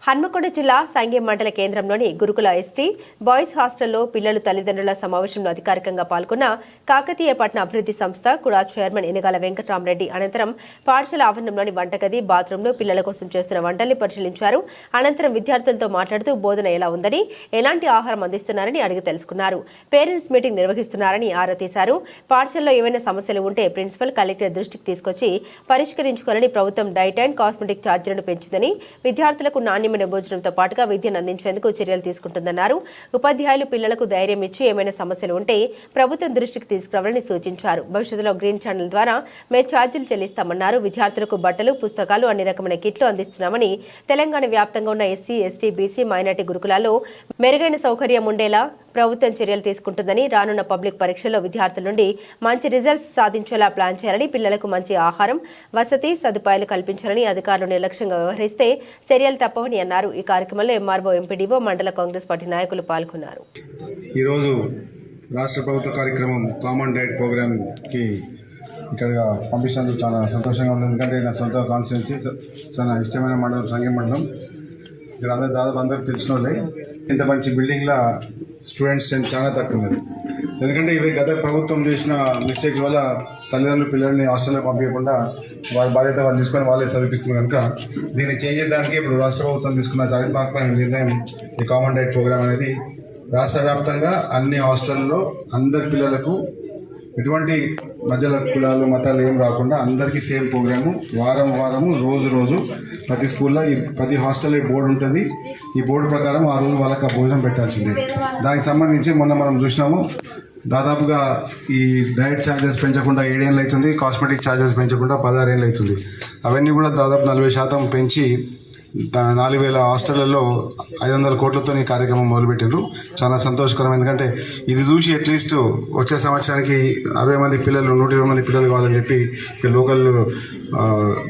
హన్మకొండ జిల్లా సంగెం మండల కేంద్రంలోని గురుకుల ఎస్టీ బాయ్స్ హాస్టల్లో పిల్లలు తల్లిదండ్రుల సమావేశంలో అధికారికంగా పాల్గొన్న కాకతీయ పట్టణ అభివృద్ధి సంస్థ కుడా చైర్మన్ ఎనగాల వెంకటరామరెడ్డి అనంతరం పాఠశాల ఆవరణంలోని వంటగది బాత్రూంలో పిల్లల కోసం చేస్తున్న వంటల్ని పరిశీలించారు. అనంతరం విద్యార్థులతో మాట్లాడుతూ బోధన ఎలా ఉందని, ఎలాంటి ఆహారం అందిస్తున్నారని అడిగి తెలుసుకున్నారు. పేరెంట్స్ మీటింగ్ నిర్వహిస్తున్నారని ఆరా తీశారు. పాఠశాలలో ఏవైనా సమస్యలు ఉంటే ప్రిన్సిపల్, కలెక్టర్ దృష్టికి తీసుకొచ్చి పరిష్కరించుకోవాలని ప్రభుత్వం డైట్ అండ్ కాస్మెటిక్ ఛార్జీలను పెంచిందని, విద్యార్థులకు నాణ్యమైన భోజనంతో పాటుగా విద్యను అందించేందుకు చర్యలు తీసుకుంటుందన్నారు. ఉపాధ్యాయులు పిల్లలకు ధైర్యం ఇచ్చి ఏమైనా సమస్యలు ఉంటే ప్రభుత్వం దృష్టికి తీసుకురావాలని సూచించారు. భవిష్యత్తులో గ్రీన్ ఛానల్ ద్వారా మేము ఛార్జీలు చెల్లిస్తామన్నారు. విద్యార్థులకు బట్టలు, పుస్తకాలు, అన్ని రకమైన కిట్లు అందిస్తున్నామని, తెలంగాణ వ్యాప్తంగా ఉన్న ఎస్సీ, ఎస్టీ, బీసీ, మైనార్టీ గురుకులాల్లో మెరుగైన సౌకర్యం ఉండేలా ప్రభుత్వం చర్యలు తీసుకుంటుందని, రానున్న పబ్లిక్ పరీక్షల్లో విద్యార్థుల నుండి మంచి రిజల్ట్స్ సాధించేలా ప్లాన్ చేయాలని, పిల్లలకు మంచి ఆహారం, వసతి సదుపాయాలు కల్పించాలని, అధికారులు నిర్లక్ష్యంగా వ్యవహరిస్తే చర్యలు తప్పవని అన్నారు. ఈ కార్యక్రమంలో ఎంఆర్ఓ, ఎంపీడీఓ, మండల కాంగ్రెస్ పార్టీ నాయకులు పాల్గొన్నారు. ఈరోజు రాష్ట్ర ప్రభుత్వ కార్యక్రమం కామన్ డైట్ ప్రోగ్రామ్కి ఇక్కడ పంపించినందుకు చాలా సంతోషంగా ఉంది. ఎందుకంటే నా సొంత కాన్స్టిట్యున్సీ, చాలా ఇష్టమైన మండలం సంగెం మండలం. ఇక్కడ దాదాపు అందరూ తెలిసిన వాళ్ళే. ఇంత మంచి బిల్డింగ్లో స్టూడెంట్స్ స్ట్రెంత్ చాలా తక్కువ ఉన్నది. ఎందుకంటే ఇవి గత ప్రభుత్వం చేసిన మిస్టేక్ల వల్ల తల్లిదండ్రులు పిల్లల్ని హాస్టల్లో పంపించకుండా వాళ్ళ బాధ్యత వాళ్ళు తీసుకొని వాళ్ళే చదివిస్తున్నారు. కనుక దీన్ని చేంజ్ చేయడానికి ఇప్పుడు రాష్ట్ర ప్రభుత్వం తీసుకున్న చారిత్రాత్మకమైన నిర్ణయం ఈ కామన్ డైట్ ప్రోగ్రామ్ అనేది రాష్ట్ర వ్యాప్తంగా అన్ని హాస్టల్లో అందరి పిల్లలకు ఎటువంటి మధ్యల కులాలు, మతాలు ఏం రాకుండా అందరికీ సేమ్ ప్రోగ్రాము వారము రోజు ప్రతి స్కూల్లో ప్రతి హాస్టల్లో బోర్డు ఉంటుంది. ఈ బోర్డు ప్రకారం ఆ రోజు వాళ్ళకి ఆ భోజనం పెట్టాల్సిందే. దానికి సంబంధించి మొన్న మనం చూసినాము, దాదాపుగా ఈ డైట్ ఛార్జెస్ పెంచకుండా 7 ఏళ్ళు అవుతుంది, కాస్మెటిక్ ఛార్జెస్ పెంచకుండా 16 ఏళ్ళు అవుతుంది. అవన్నీ కూడా దాదాపు 40% పెంచి 4000 హాస్టళ్లలో 500 కోట్లతో ఈ కార్యక్రమం మొదలుపెట్టారు. చాలా సంతోషకరం. ఎందుకంటే ఇది చూసి అట్లీస్ట్ వచ్చే సంవత్సరానికి 60 మంది పిల్లలు, 120 మంది పిల్లలు కావాలని చెప్పి లోకల్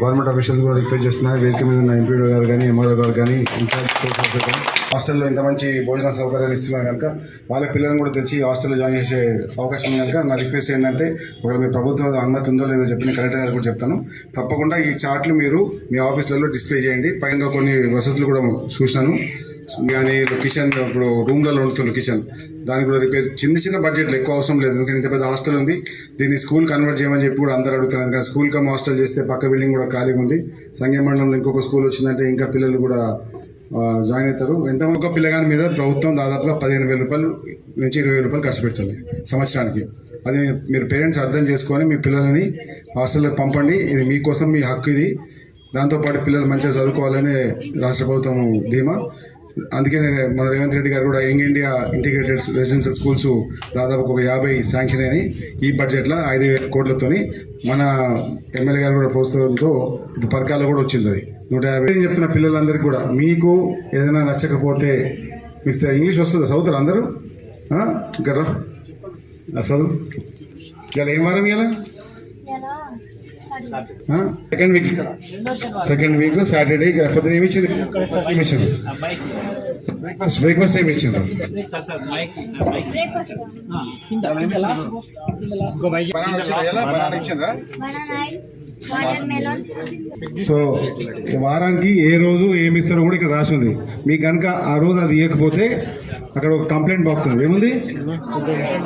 గవర్నమెంట్ ఆఫీషియల్స్ కూడా రిక్వెస్ట్ చేస్తున్నారు. వేదిక మీద ఉన్న ఎంపీడీ గారు కానీ, ఎంఆర్ఓ గారు కానీ, ఇన్ఛార్జ్ కానీ హాస్టల్లో ఇంత మంచి భోజన సౌకర్యాలు ఇస్తున్నారు కనుక వాళ్ళ పిల్లలను కూడా తెచ్చి హాస్టల్లో జాయిన్ చేసే అవకాశం ఉంది. కనుక నా రిక్వెస్ట్ ఏంటంటే, ఒకవేళ మీ ప్రభుత్వం అనుమతి ఉందో లేదో చెప్పి కలెక్టర్ గారు కూడా చెప్తాను. తప్పకుండా ఈ చార్ట్లు మీరు మీ ఆఫీసులలో డిస్ప్లే చేయండి. పైన కొన్ని వసతులు కూడా చూసినాను. కానీ కిచెన్, ఇప్పుడు రూమ్లలో ఉంటుంది కిచెన్, దానికి కూడా రిపేర్ చిన్న బడ్జెట్లు, ఎక్కువ అవసరం లేదు. ఎందుకంటే ఇంత పెద్ద హాస్టల్ ఉంది, దీన్ని స్కూల్ కన్వర్ట్ చేయమని చెప్పి కూడా అందరూ అడుగుతున్నారు. ఎందుకంటే స్కూల్ కమ్ హాస్టల్ చేస్తే పక్క బిల్డింగ్ కూడా ఖాళీగా ఉంది. సంగెం మండలంలో ఇంకొక స్కూల్ వచ్చిందంటే ఇంకా పిల్లలు కూడా జాయిన్ అవుతారు. ఎంత ఒక పిల్లగాని మీద ప్రభుత్వం దాదాపుగా 15,000 రూపాయలు నుంచి 20,000 రూపాయలు ఖర్చు పెడుతుంది సంవత్సరానికి. అది మీరు పేరెంట్స్ అర్థం చేసుకొని మీ పిల్లలని హాస్టల్లోకి పంపండి. ఇది మీకోసం, మీ హక్కు ఇది. దాంతోపాటు పిల్లలు మంచిగా చదువుకోవాలని రాష్ట్ర ప్రభుత్వం ధీమా. అందుకే మన రేవంత్ రెడ్డి గారు కూడా young India integrated residential schools దాదాపు ఒక 50 శాంక్షన్ అయినాయి. ఈ బడ్జెట్లో 5,000 కోట్లతోని మన ఎమ్మెల్యే గారు కూడా ప్రోత్సాహంతో ఇప్పుడు పరకాల్లో కూడా వచ్చింది. అది 150 చెప్తున్న పిల్లలందరికీ కూడా, మీకు ఏదైనా నచ్చకపోతే, మీకు ఇంగ్లీష్ వస్తుందా, చదువుతారు అందరూ? ఇక్కడ చదువు. ఇలా ఏం వారం ఇలా సెకండ్ వీక్ సాటర్డే పొద్దున ఏమి ఇచ్చింది? బ్రేక్ఫాస్ట్ ఏమి ఇచ్చిండ్రు? సో వారానికి ఏ రోజు ఏమి ఇస్తారో కూడా ఇక్కడ రాసి ఉంది. మీకు కనుక ఆ రోజు అది ఇవ్వకపోతే అక్కడ ఒక కంప్లైంట్ బాక్స్ ఉంది. ఏముంది?